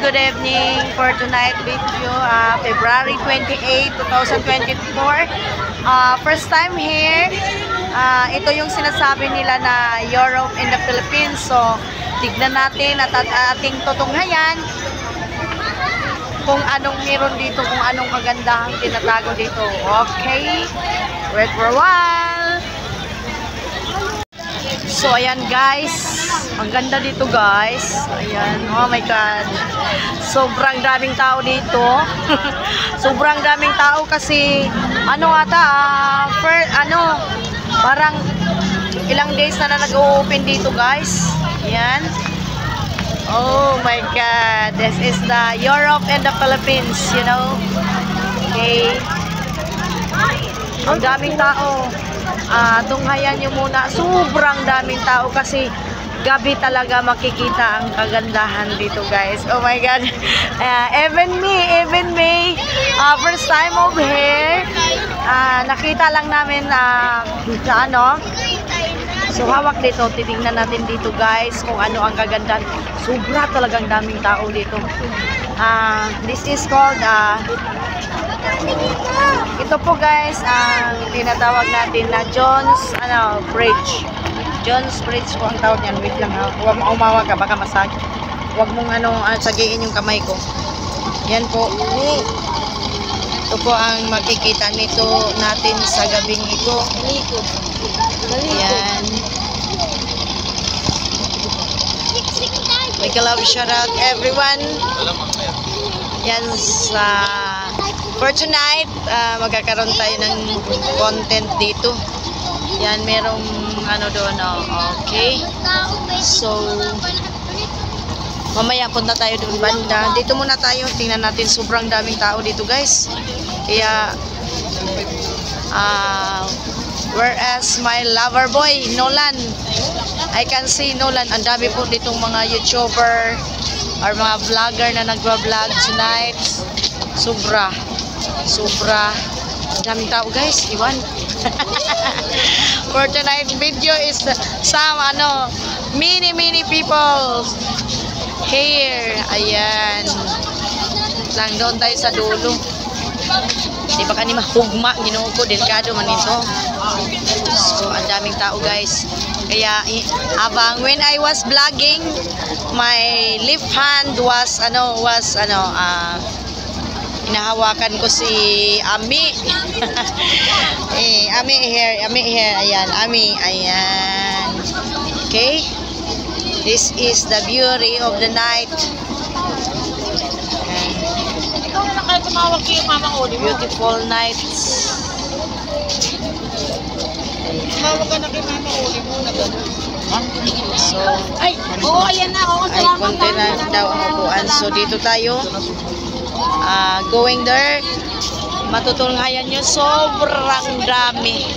good evening for tonight video, February 28, 2024. First time here. Ito yung sinasabi nila na Europe in the Philippines. So, tignan natin at ating tutunghayan kung anong meron dito, kung anong kagandahang tinatago dito. Okay? Wait for a while. So, ayan guys. Ang ganda dito guys. Ayan. Oh my God. Sobrang daming tao dito. Sobrang daming tao kasi ano ata, parang ilang days na nag-open dito guys. Ayan. Oh my God. This is the Europe and the Philippines, you know. Okay. Ang daming tao. Tunghayan nyo muna. Sobrang daming tao kasi gabi talaga makikita ang kagandahan dito guys. Oh my God. Even me, first time over here. Nakita lang namin sa ano. So hawak dito, titingnan natin dito guys kung ano ang kagandahan. Sobra talagang daming tao dito. This is called ito po guys ang tinatawag natin na Jones Bridge. Jones Bridge po ang tawag niyan. Wait lang ha. Huwag mo umawa ka, baka masakit. Huwag mong sagiin yung kamay ko. Yan po. Ito po ang makikita nito natin sa gabing ito. Yan. Make a love shout out everyone. Yan for tonight, magkakaroon tayo ng content dito. Yan, merong doon, okay. So, mamaya punta tayo doon banda. Dito muna tayo, tingnan natin, sobrang daming tao dito guys. Kaya, whereas my lover boy, Nolan, I can see Nolan, ang dami po ditong mga YouTuber or mga vlogger na nagwa-vlog tonight. Sobra daming tao guys, iwan. For tonight's video is some many people here. Ayan lang, doon tayo sa dulo. Di ba kanina mahugma, ginoo ko, delikado man ito. So ang daming tao guys. Kaya when I was vlogging, my left hand was hinahawakan ko si Ami. Ami here, ayan, Ami, ayan. Okay, this is the beauty of the night. Ayan. Ikaw na lang kayo tumawag kay Mama Oli. Beautiful nights. Tumawag ka na kay Mama Oli mo na gano'n. So, ayan na, ay konti na daw ang upuan. So dito tayo. Going there, matutunghayan nyo, sobrang dami.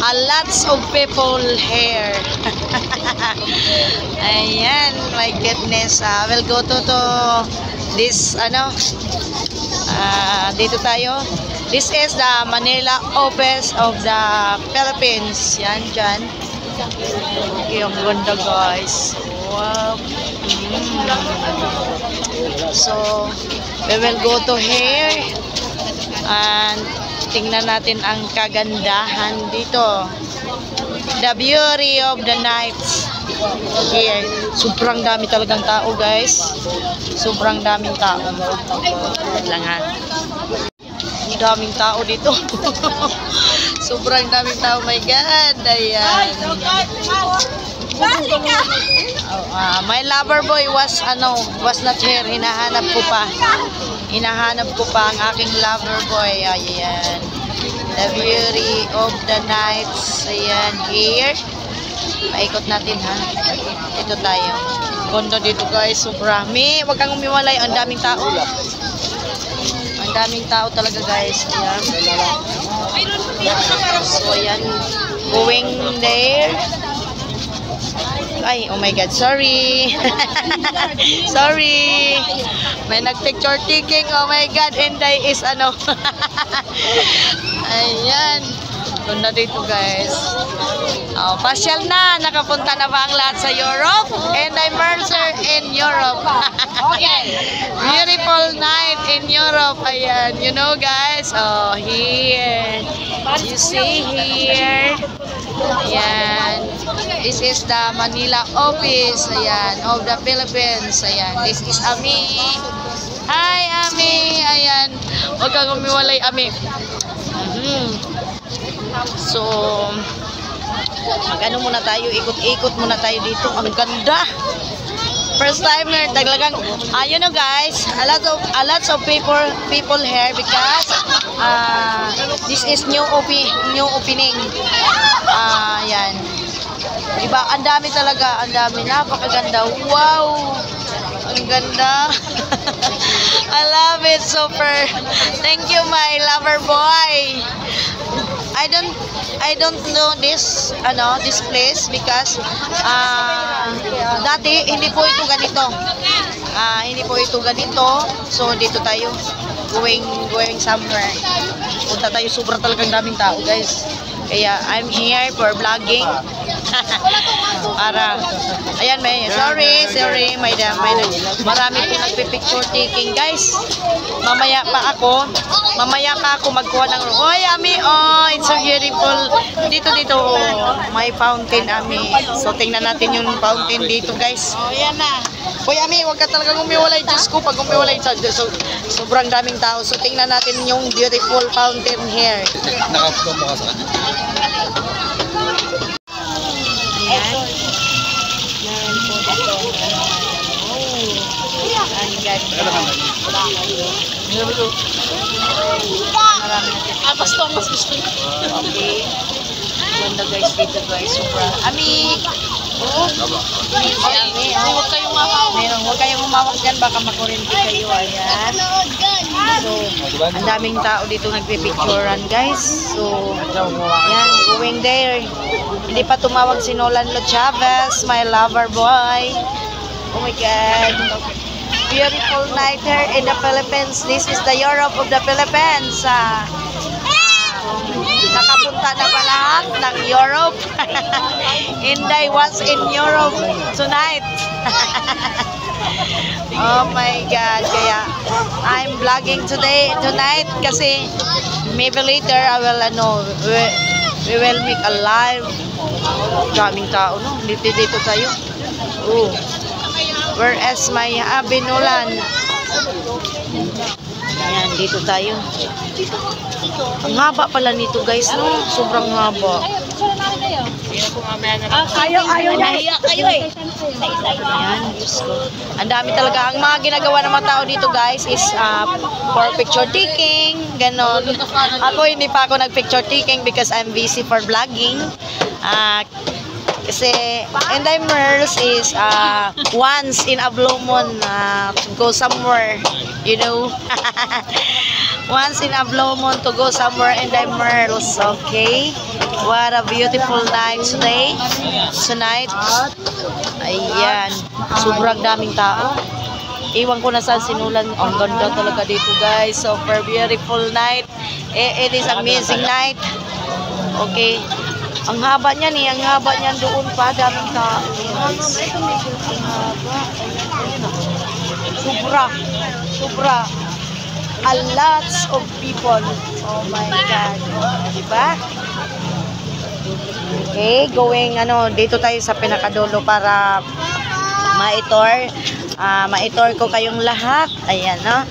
Lots of people here. Ayan, my goodness. We'll go to this, dito tayo. This is the Manila office of the Philippines. Yan, dyan. Okay, ang ganda guys. Wow. So, we will go to here and tingnan natin ang kagandahan dito. The beauty of the night here. Sobrang dami talagang tao guys. Sobrang daming tao. Wait lang ha. Ang daming tao dito. Sobrang daming tao. My God. Ayan. My lover boy was not here. Hinahanap ko pa ang aking lover boy. Ayan, the beauty of the nights. Ayan, here paikot natin ha. Ito tayo, gondo dito guys. Sobra, wag kang umiwalay. Ang daming tao talaga guys. Ayan. So ayan, going there. Ay, oh my God, sorry. Sorry. May nag-picture taking, oh my God, and is Ayan. Ganda dito guys. Pasyal na. Nakapunta na ba ang lahat sa Europe? And I'm Mercer in Europe. Beautiful night in Europe. Ayan. You know guys. Oh, here. You see here. Ayan. This is the Manila office. Ayan. Of the Philippines. Ayan. This is Ami. Hi, Ami. Ayan. Huwag kang umiwalay, Ami. So, mag-ano muna tayo, ikot-ikot muna tayo dito. Ang ganda. First timer, talagang, you know guys, a lot of people here because this is new opening. Yan. Diba, ang dami talaga, ang dami, napakaganda. Wow! Ang ganda. I love it, super. Thank you, my lover boy. I don't know this place because dati hindi po ito ganito. Hindi po ito ganito. So dito tayo going somewhere. Punta tayo, sobrang talagang daming tao, guys. Kaya I'm here for vlogging. Para ayan, sorry, madam. Marami po nagpi-picture taking, guys. Mamaya pa ako magkuha ng oy, Ami, oh, it's so beautiful. Dito, may fountain, Ami. So tingnan natin yung fountain dito, guys. Oh, yan na. Hoy, Ami, wag ka talagang umiwalay. Diyos ko, pag umiwalay sa sobrang daming tao. So tingnan natin yung beautiful fountain here. Nakapunta ka sa kanya. Ayan. Meron po dito. Oh, ang ganda. Marami natin. Mas gusto. Okay. Ganda guys dito guys. Sobra. Ami! Oh, Ami. Huwag kayong umawak dyan. Baka makurinti kayo. Ayan. So, ang daming tao dito nagpipicturean guys. So, yan. Going there. Hindi pa tumawag si Nolan Lo Chavez, my lover boy. Oh my God. Beautiful night here in the Philippines. This is the Europe of the Philippines. Nakapunta na ba lahat ng Europe? Inday was in Europe tonight. Oh my God. Kaya I'm vlogging tonight kasi maybe later I will we will make a live. Daming tao, no? Dito tayo. Oh. Where is my Abi Nolan? Ayan, dito tayo. Ang haba pala nito, guys, no? Sobrang haba. Ayaw nahiya kayo eh. Ayan, Diyos ko. Ang dami talaga. Ang mga ginagawa ng mga tao dito, guys, is for picture taking. Ganon. Ako, hindi pa ako nag-picture taking because I'm busy for vlogging. Kasi Inday Merls is once in a blue moon to go somewhere, you know. Once in a blue moon to go somewhere, Inday Merls. Okay, what a beautiful night today. Tonight, ayan, sobrang daming tao. Iwan ko na saan sinulan. Ang ganda talaga dito, guys. Super beautiful night. It is amazing night. Okay. Ang haba niyan eh. Ang haba niyan doon pa. Daming tao. Ang haba. Sobra. A lots of people. Oh my God. Diba? Okay. Going, dito tayo sa pinakadulo para ma-tour ko kayong lahat. Ayan, no?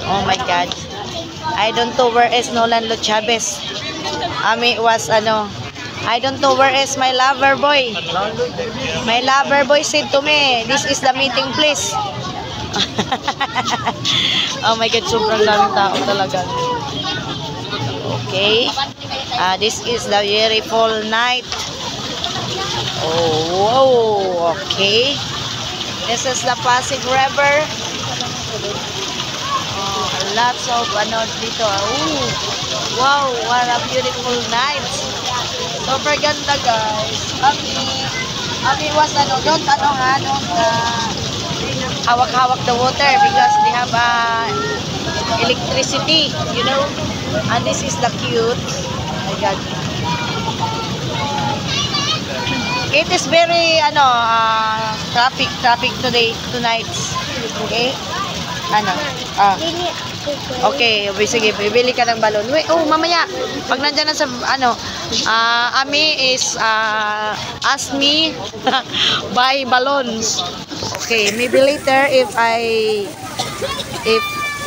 Oh my God. I don't know where is Nolan Lo Chavez. Ami was I don't know where is my lover boy. My lover boy said to me, this is the meeting place. Oh my God, sobrang daming tao talaga. Okay. This is the beautiful night. Oh, wow. Okay. This is the Pasig River. Lots of dito. Ooh. Wow, what a beautiful night. Super ganda, guys. Ami was don't hawak-hawak the water because they have electricity, you know. And this is the cute. my God. It is very, traffic tonight. Okay? Okay, sige, bibili ka ng balon. Wait, mamaya, pag nandyan na sa, Ami is, ask me, buy balloons. Okay, maybe later if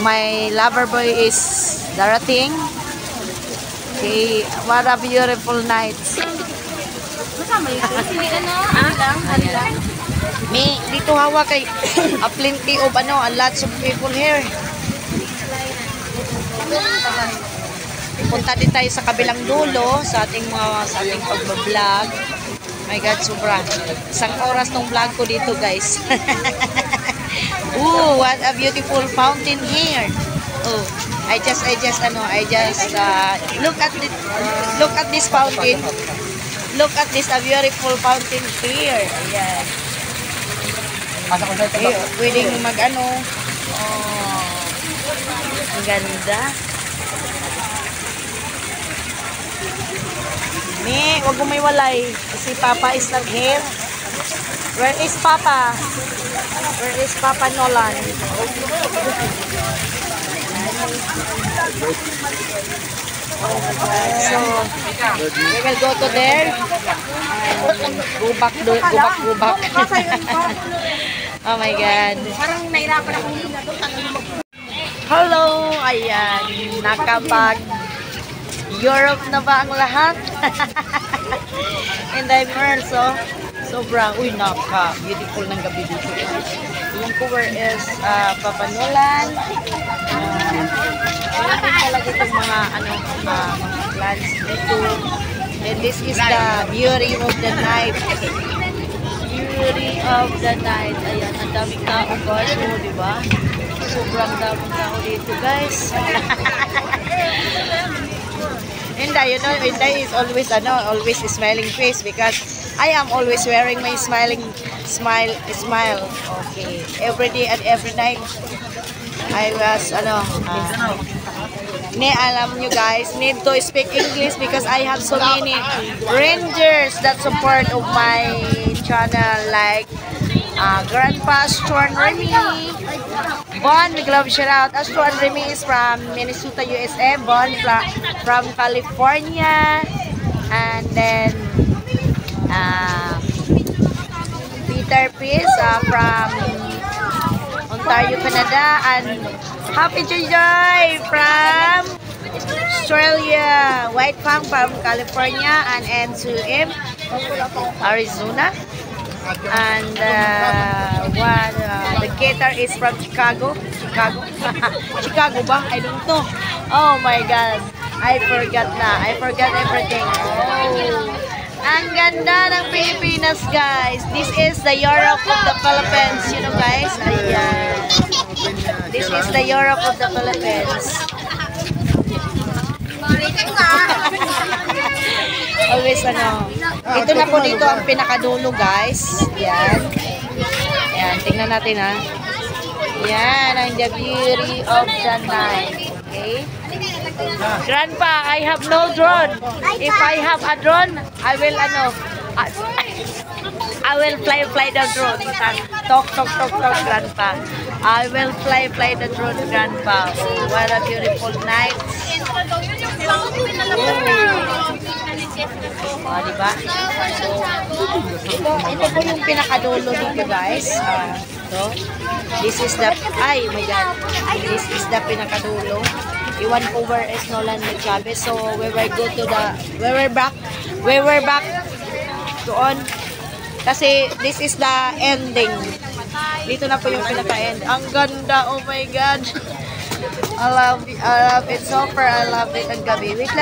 my lover boy is darating. Okay, what a beautiful night. Me, dito hawa kay a plenty of a lots of people here. Punta din tayo sa kabilang dulo sa ating pagbablog. My God, sobra. Isang oras tong vlog ko dito, guys. Ooh, what a beautiful fountain here. Oh, I just look at this fountain. Look at this beautiful fountain here. Ayan. Pwedeng ang ganda. Wag mo may walay. Si Papa is not here. Where is Papa? Where is Papa Nolan? So, we will go to there. Go back. Oh my God. Parang nahirapan ako muna doon. Hello! Ayan, nakapag Europe na ba ang lahat? And I'm so sobrang, beautiful ng gabi dito. Yung cover is Papa Nolan. Wala din talaga itong mga plants dito. And this is the beauty of the night. Beauty of the night. Ayan, ang daming tao guys. Diba? Sobrang daming tao dito guys. Inday, Inday is always always smiling face because I am always wearing my smile. Okay. Every day and every night. I was alam nyo guys, need to speak English because I have so many rangers that support of my channel like Grandpa Stuart Remy, Bon, big love shout out. Stuart Remy is from Minnesota, USA. Bon from California, and then Peter Peace from Ontario, Canada, and Happy Joy from Australia, White Fang from California, and N2M Arizona, and the guitar is from Chicago Chicago ba? I don't know. Oh my God, I forgot everything. Ang ganda ng Pilipinas guys. This is the Europe of the Philippines, you know guys. Ayan. This is the Europe of the Philippines. Always ito na po dito ang pinakadulo guys. Yan. Yan, tingnan natin ha. Yan ang the beauty of the night. Okay. Grandpa, I have no drone. If I have a drone, I will fly the drone. Talk, Grandpa. I will fly the drone, Grandpa. Oh, what a beautiful night. Diba? So, ito po yung pinakadulo dito guys. This is the, my God. This is the pinakadulo. Iwan ko where is Nolan Chavez. So we were back doon. Kasi this is the ending. Dito na po yung pinaka-end. Ang ganda, oh my God. I love it so far. I love it ang gabi. Wait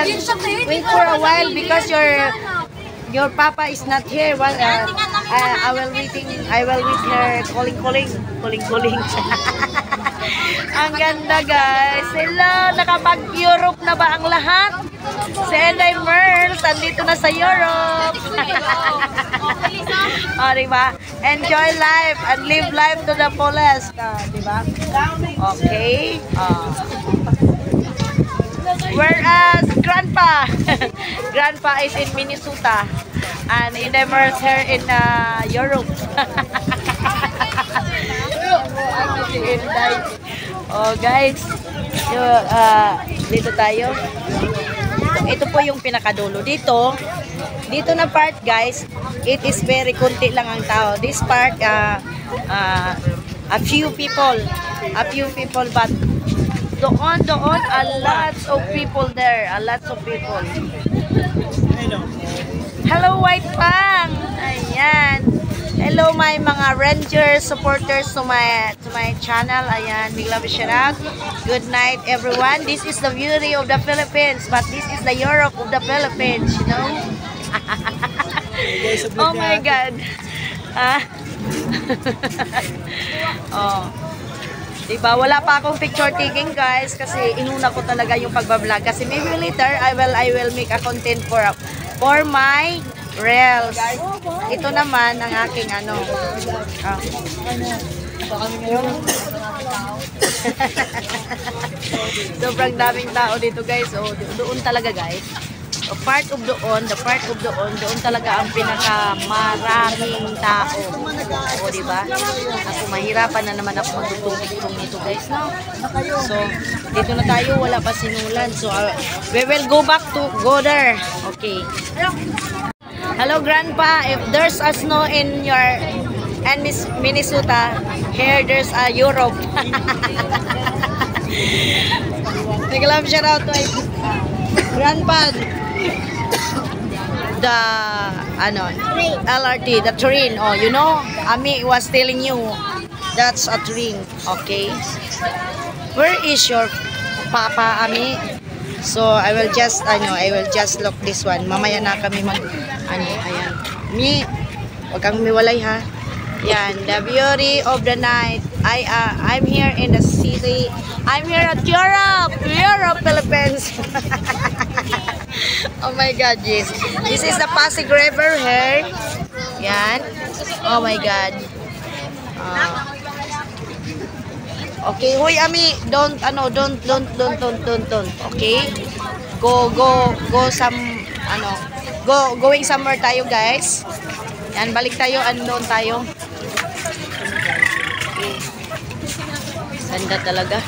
for a while because your papa is not here. Well, I will wait her calling. Ang ganda guys. Hello, nakapag-Europe na ba ang lahat? Si Enday Merls, andito na sa Europe. Diba? Enjoy life and live life to the fullest. Diba? Okay. Whereas Grandpa, Grandpa is in Minnesota and he never here in Europe. Oh guys, so, dito tayo. Ito po yung pinakadulo. Dito na part guys, it is very kunti lang ang tao. This part, a few people, but doon, a lots of people there, Hello, White Pang! Ayan. Hello, my mga Rangers supporters to my channel. Ayan, big love shout out. Good night, everyone. This is the beauty of the Philippines, but this is the Europe of the Philippines, you know? Oh my God. Oh. Diba? Wala pa akong picture taking guys kasi inuna ko talaga yung pagbablog kasi maybe later I will make a content for my reels. Ito naman ang aking ano. Sobrang daming tao dito guys. So, doon talaga guys. The part of doon talaga ang pinakamaraming tao. O, diba? Ako, mahirapan na naman ako magtutong dito guys, no? So, dito na tayo, wala pa sinulan. So, we will go there. Okay. Hello, Grandpa. If there's a snow in Minnesota, here there's a Europe. Naglam shout out to my Grandpa. The LRT, the train. Oh, you know, Ami was telling you that's a train. Okay. Where is your papa, Ami? So I will just look this one. Mamaya na kami ayan. Mi, wag kang miwalay ha. Yan, the beauty of the night. I'm here in the city. I'm here at Europe, Philippines. Oh my God, yes. This is the Pasig River here. Yan. Oh my God. Okay, hoy Ami, don't. Okay? Going somewhere tayo, guys. Yan, balik tayo, andon tayo. Okay. Ganda talaga.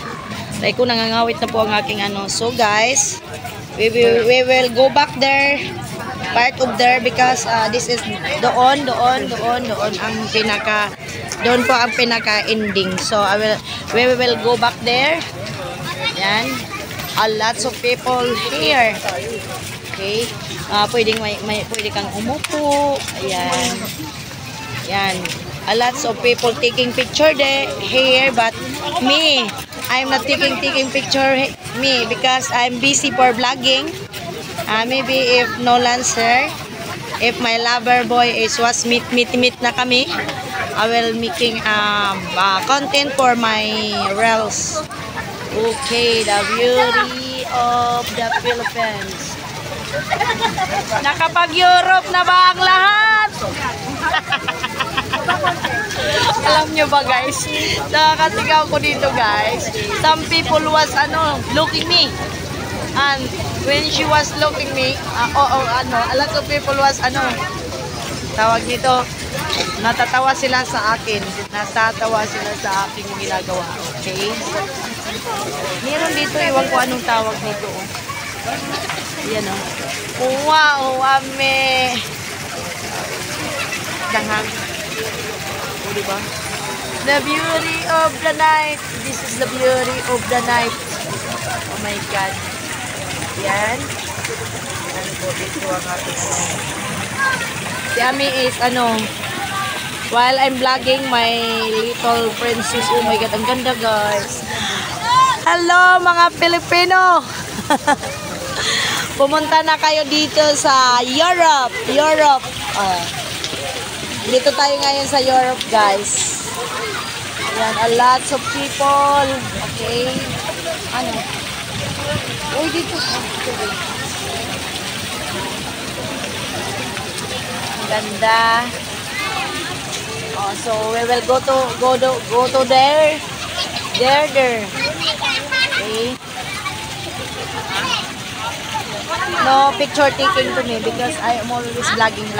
Like ko nangangawit na po ang aking So guys, we will go back there, part of there because this is doon ang doon po ang pinaka-ending. So we will go back there. Yan. Lots of people here. Okay. Pwede kang umupo. Ayan. Yan. Lots of people taking picture here, but me, I'm not taking picture because I'm busy for vlogging. Maybe if Nolan's here, if my lover boy was meet na kami, I will making content for my reels. Okay, the beauty of the Philippines. Nakapag-Europe na ba ang lahat? Alam nyo ba guys, nakakasigaw ko dito guys. Some people was looking me, and when she was looking me, a lot of people was tawag nito, natatawa sila sa akin, aking ginagawa. Okay, meron dito, iwan ko anong tawag nito. Yan wow, ame danghang. Diba? The beauty of the night. This is the beauty of the night. Oh my God. Yan. Ano po dito ang ating si Ami is while I'm vlogging my little princess. Oh my God, ang ganda guys. Hello mga Pilipino. Pumunta na kayo dito sa Europe. Dito tayo ngayon sa Europe, guys. Ayan, a lots of people. Okay. Uy, dito. Ang ganda. So we will go to there. Okay. no picture taking to me because I am always vlogging.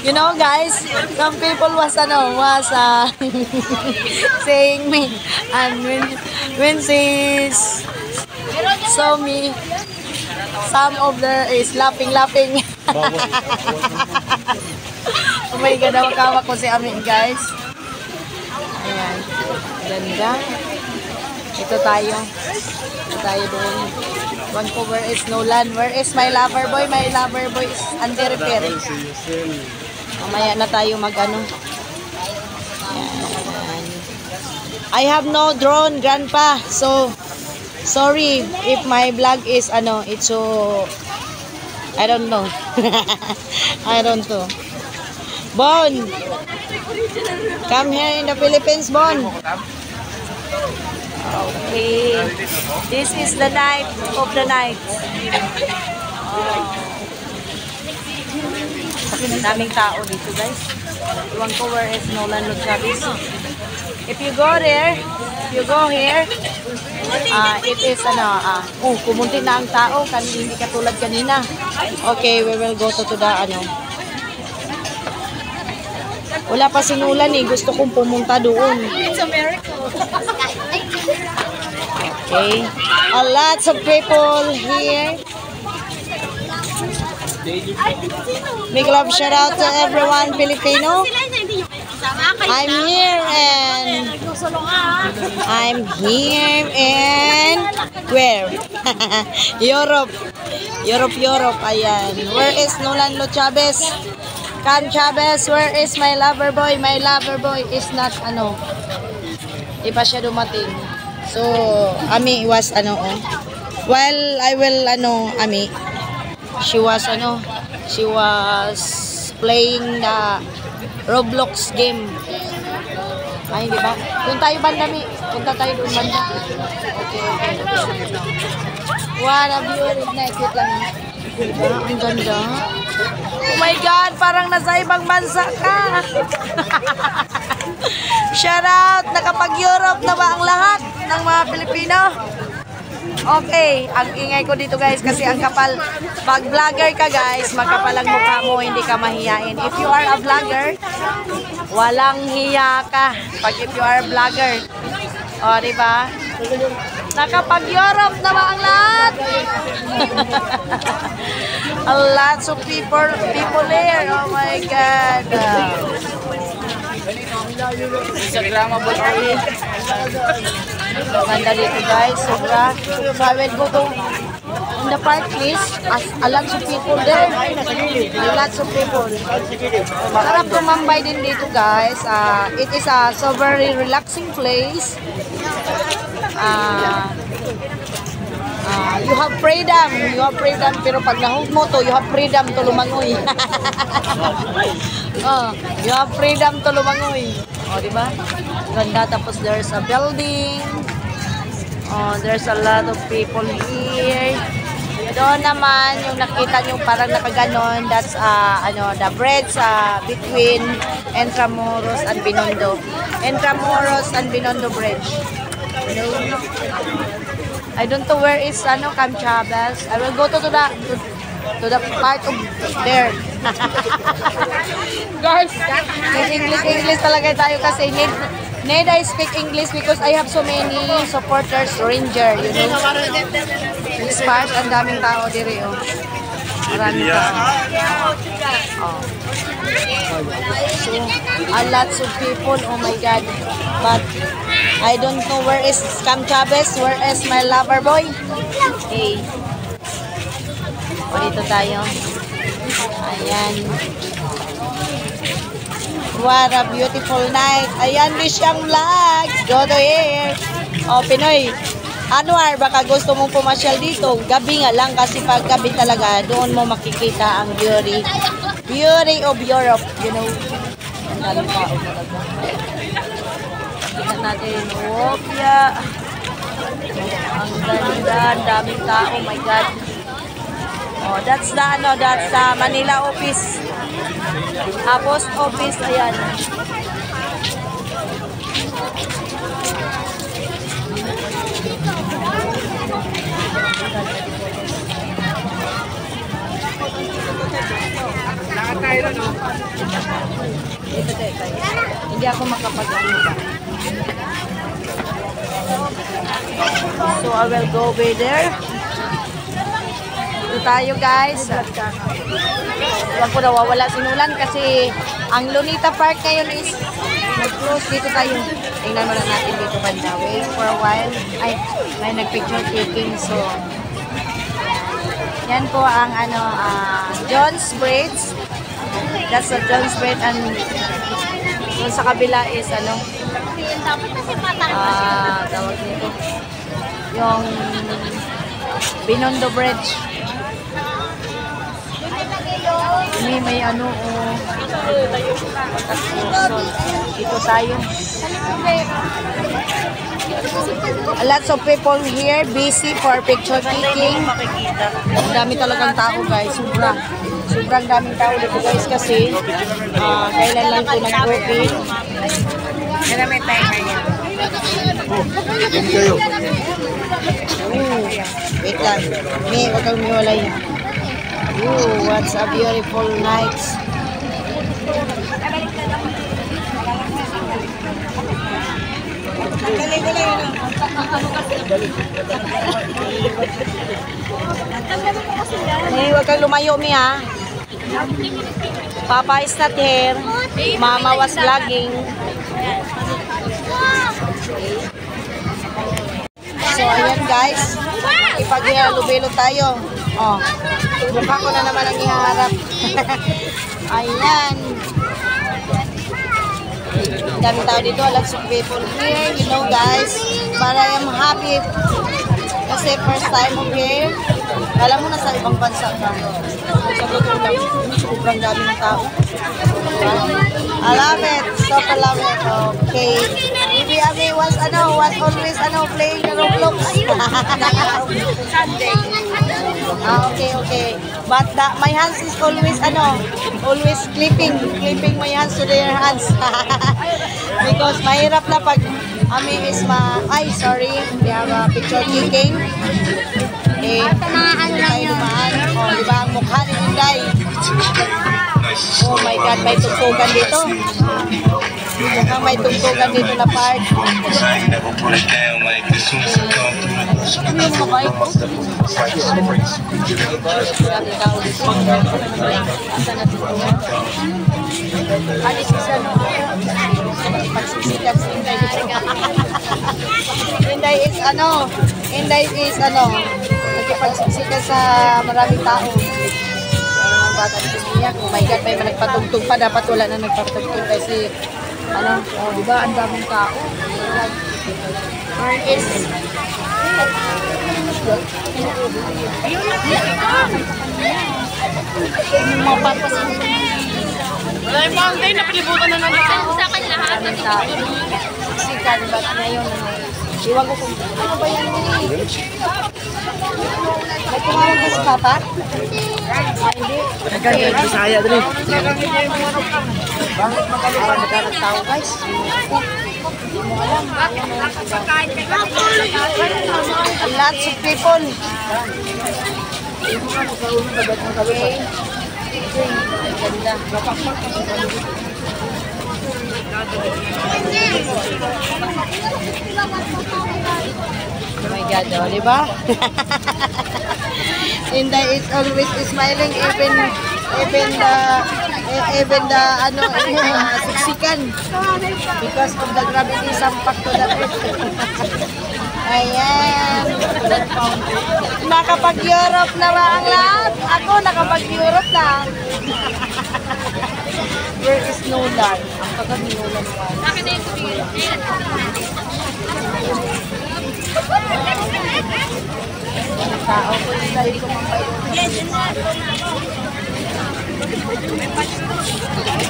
You know, guys, some people was saying me, and when she saw me, some of them is laughing. Oh my God, nawakawa ko si Amin, guys. Ayan, ganda. Ito tayo doon. Vancouver is Nolan. Where is my lover boy? My lover boy is under repair. Mamaya na tayo mag-ano. Ayan. I have no drone, grandpa. So, sorry if my vlog is, it's so, I don't know. I don't know. Bon, come here in the Philippines, Bon. Okay, this is the night of the night. Daming tao dito, guys. Vancouver is Nolan Los Chavez. If you go here, it is kumunti na ang tao, hindi katulad kanina. Okay, we will go to the wala pa sinulan eh, gusto kong pumunta doon. It's a miracle. Okay, lots of people here. Big love shout out to everyone Filipino. I'm here in where? Europe. Ayan. Where is Nolan Lo Chavez? Cam Chavez, where is my lover boy? My lover boy is not di pa siya dumating. So, Ami was while I will Ami, she was playing the Roblox game. Ay, di ba? Doon tayo banda, Mi. Punta tayo doon banda. Okay. What a beautiful night. Wait lang. Diba? Ang ganda. Oh my God, parang nasa ibang bansa ka. Shout out, nakapag-Europe na ba ang lahat ng mga Pilipino? Okay, ang ingay ko dito, guys, kasi ang kapal. Pag vlogger ka, guys, makapal ang mukha mo, hindi ka mahiyain. If you are a vlogger, walang hiya ka. Pag if you are a vlogger. O, diba? Nakapag-Europe na ba ang lahat? A lots of people there. Oh my God. Ganda dito, guys. Sobra. So I will go to in the park, please. A lots of people there. A lots of people. Sarap tumambay din dito, guys. It is a so very relaxing place. You have freedom, pero pag nahug mo to, you have freedom to lumangoy. You have freedom to lumangoy. Diba? Ganda, tapos there's a building. There's a lot of people here. Doon naman, yung nakita nyo parang nakaganon, that's the bridge between Intramuros and Binondo. Intramuros and Binondo Bridge. I don't know where is Cam Chavez. I will go to the part of there. Guys, English talaga tayo kasi need I speak English because I have so many supporters, Ranger, you know. This part, ang daming tao diri, Maraming tao. So, a lots of people, oh my God. But I don't know where is Cam Chavez, where is my lover boy. Okay. Dito tayo. Ayan. What a beautiful night. Ayan, Lisyang Vlog. Go to here. Pinoy. Baka gusto mong pumasyal dito. Gabi nga lang kasi pag gabi talaga, doon mo makikita ang beauty of Europe, you know. Ang daming tao talaga. Tingnan natin. Ang ganda, ang daming tao. Oh my God. That's the Manila office. Post office, ayan. Hindi ako makapag-ano ba. So I will go over there. Ito tayo guys. Huwag ko nawawala sinulan kasi ang Lunita Park ngayon is nag-close. Dito tayo. Tingnan mo lang natin dito banda. Wait for a while. Ay, may nag-picture taking. So, yan po ang ano, John's Bridge. That's the John's Bridge. And doon sa kabila is ano, tawag nito. Yung Binondo Bridge. May ano, dito tayo. Lots of people here busy for picture taking. Ang dami talagang tao guys, sobrang daming tao dito guys kasi kailan lang po nag-open. Kaya may time ngayon. Wait lang. Huwag kang miwalay. Ooh, what's a beautiful night. Huwag kang lumayo, Mi, ha? Papa is not here. Mama was vlogging. So, ayan guys. Ipag-ihalubilo tayo. Oh, mukha ko na naman ang iharap. Ayan. Dami tao dito. Lots of people here. You know guys. But I am happy. Kasi first time of here. Alam mo na sa ibang bansa ka. Sa totoo lang. Sobrang dami ng tao. I love it. Super love it. Okay. Maybe Abi was always playing the Roblox. Sunday. Okay. But my hands is always clipping my hands to their hands. Because mahirap na pag sorry, we have a picture taking. Okay, tayo dumaan. Oh, diba ang mukha ni Inday? Oh my God, may tugtugan dito. Mukhang may tugtugan dito na part. Ano yung mabay ko? Grabe tao dito. Asa na tugtugan? Alis isa no? Pagsisikat si Inday dito. Inday is nagpagsisikat sa maraming tao. Bata dito niya. Oh my God, may nagpatugtog pa. Dapat wala na nagpatugtog kasi diba, ang daming tao. Is Wala yung bangkay, napilibutan na lang ako. Sa akin lahat. sikan ba't ngayon iwan ko kung ano ba yan may tumawag ka si Papa? Hindi nagkakit sa saya dali bakit magkakaroon tao guys lots of people okay ganda oh my God, oh, di ba? Inday is always smiling even the siksikan because of the gravity sampak to the earth. Ayan. Nakapag-Europe na ba ang lahat? Ako nakapag-Europe na. Where is Nolan? Ang pagka-Nolan ba? Akin na yung tubig. Tao ko yung dahil ko mampayo.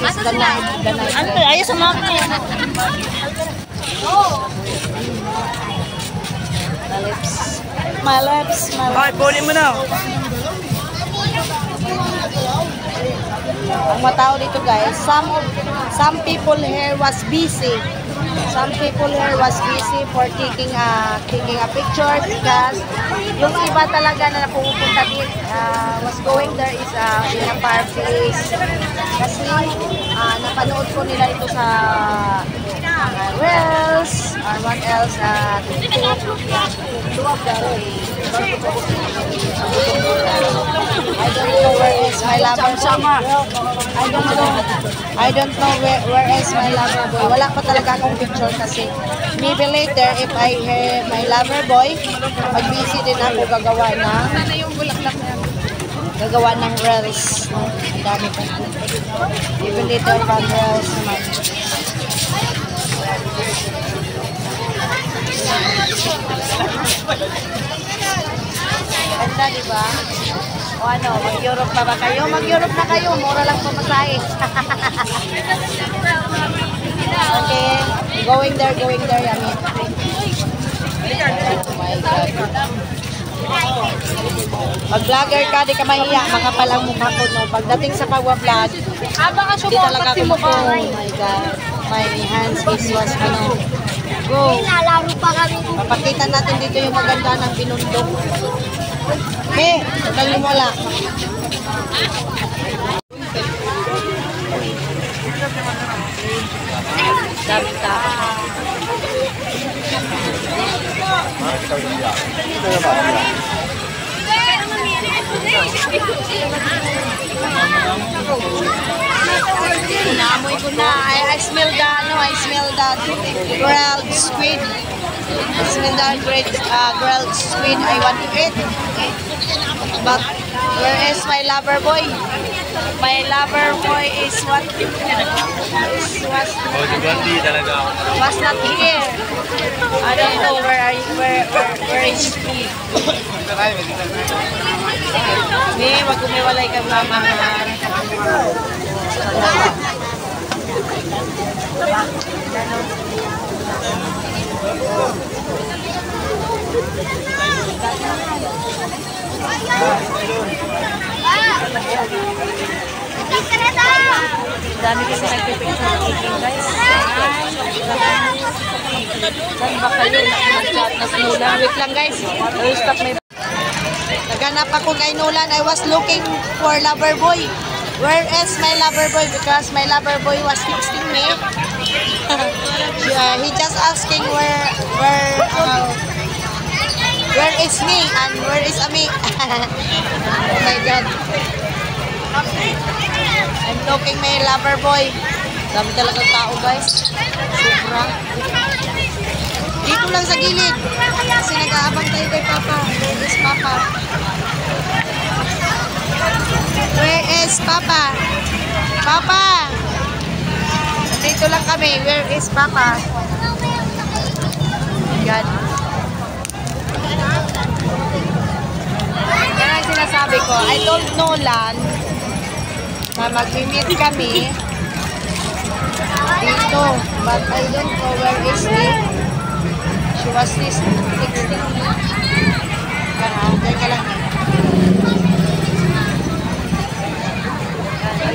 Ganay. Ante, ayos sa mga kaya. My lips. Ay, puli mo na. Ang matao dito guys, some people here was busy some people here was busy for taking a picture because yung iba talaga na napupunta din was going there is in a park place kasi napanood ko nila ito sa reels or what else TikTok. I don't know where is my lover boy. I don't know where is my lover boy. Wala pa talaga akong picture kasi maybe later if I have my lover boy, mag-busy din ako gagawa ng reels. Ang dami ko. Even later pang reels naman. Ganda, diba? O ano, mag-Europe pa ba kayo? Mag-Europe na kayo. Mura lang pumasahe. Okay. Going there, yummy. Oh my God. Pag-vlogger ka, di ka mahiya. Makapal ang mukha ko, no? Pagdating sa pagwa-vlog, di talaga ako mukha. Oh my God. My hands is was, ano. Go. Papakita natin dito yung maganda ng binundok. Eh, tagal mo wala. Daming tao. Naamoy ko na. I smell the, I smell the grilled squid. I smell the grilled squid. I want to eat. But where is my lover boy? My lover boy is what? Was not here. I don't know where is he? May magkumiwalay ka mama. Dami kasi nagpipicture taking guys. Saan ba kayo nag-chat na sinulan? Wait lang guys. Stop my... Naganap ako kay Nolan. I was looking for lover boy. Where is my lover boy? Because my lover boy was texting me. He just asking where is me and where is Ami. Oh my God. I'm looking my lover boy. Dami talagang tao guys. Sobra. Dito lang sa gilid. Kasi nag-aabang tayo kay Papa. Where is Papa? Where is Papa? Papa! Dito lang kami. Where is Papa? God. Yan ang sinasabi ko. I told Nolan na mag-meet kami dito. But I don't know where is he. She was texting me. Teka lang.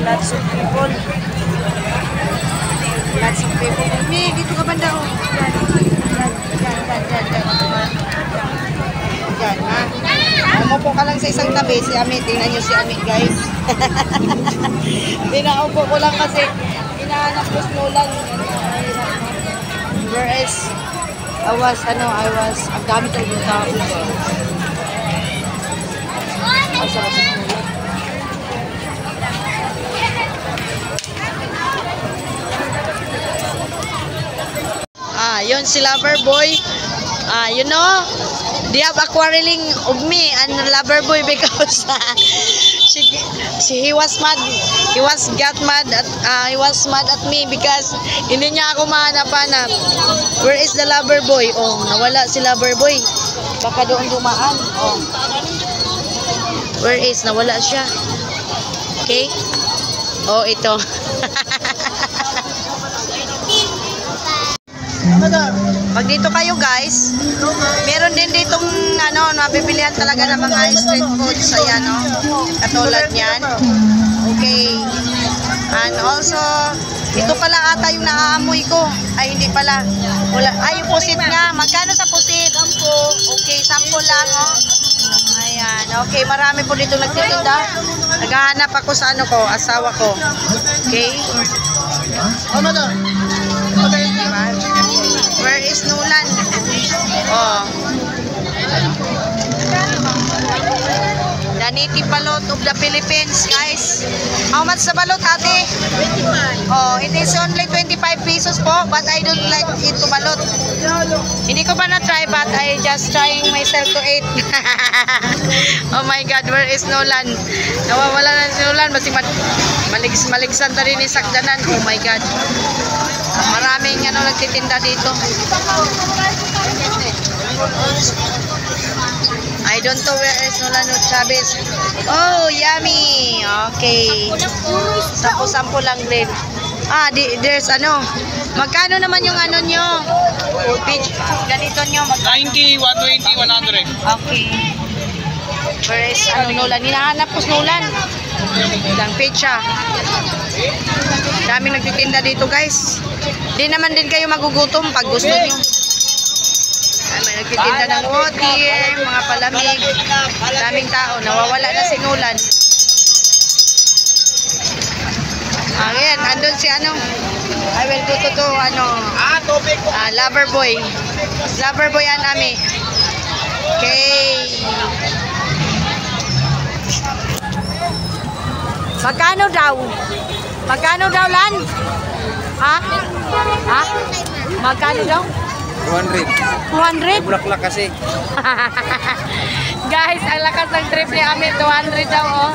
Lots of people. Lots of people. May, dito ka banda o. Diyan, ha? Umupo ka lang sa isang tabi. Si Ami, tingnan nyo si Ami, guys. Pinaupo ko lang kasi hinahanap ko Nolan. Whereas, ang dami talagang tao. Asa kasi Nolan. Yun si lover boy. You know, they have a quarreling of me and lover boy because he was mad. He was mad at me because hindi niya ako mahanap-hanap. Where is the lover boy? Oh, nawala si lover boy. Baka doon dumaan. Oh. Where is? Nawala siya. Okay? Oh, ito. Pag dito kayo guys, meron din ditong nabibilihan talaga ng mga street foods, ayan katulad niyan. Okay. And also Ito pala ata yung naaamoy ko. Ay, hindi pala. Wala. Ay, yung pusit nga. Magkano sa pusit? 10. Okay, 10 lang, oh. Ayan. Okay, marami po dito nagtitinda. Naghahanap ako sa ano ko, asawa ko. Okay? Ano na? Where is Nulan? Oh. The native balot of the Philippines, guys. How much the balot, ate? 25. Oh, it is only 25 pesos po, but I don't like it to balot. Hindi ko pa na-try, but I just trying myself to eat. Oh my God, where is Nolan? Nawawala na si Nolan, maligsan na rin ni Sakdanan. Oh my God. Maraming ano nagtitinda dito. I don't know where is Nolan Chavez. Oh, yummy. Okay. 10 lang din. Ah, there's ano. Magkano naman yung ano nyo? Page, ganito nyo. 90, 120, 100. Okay. Where is ano Nolan? Hinahanap ko si Nolan. Ilang page siya. Dami nagtitinda dito, guys. Di naman din kayo magugutom pag gusto nyo. May nagtitinda ng water, mga palamig. Daming tao. Nawawala na si Nolan. Ayan, andun si ano. I will go to ano. Tubig ko. Lover boy. Lover boy ang ami. Okay. Magkano daw? Magkano daw, Lan? Ha? Ha? Magkano daw? 200. 200? Bulaklak kasi. Guys, ang lakas ng trip ni Ami. 200 daw, oh.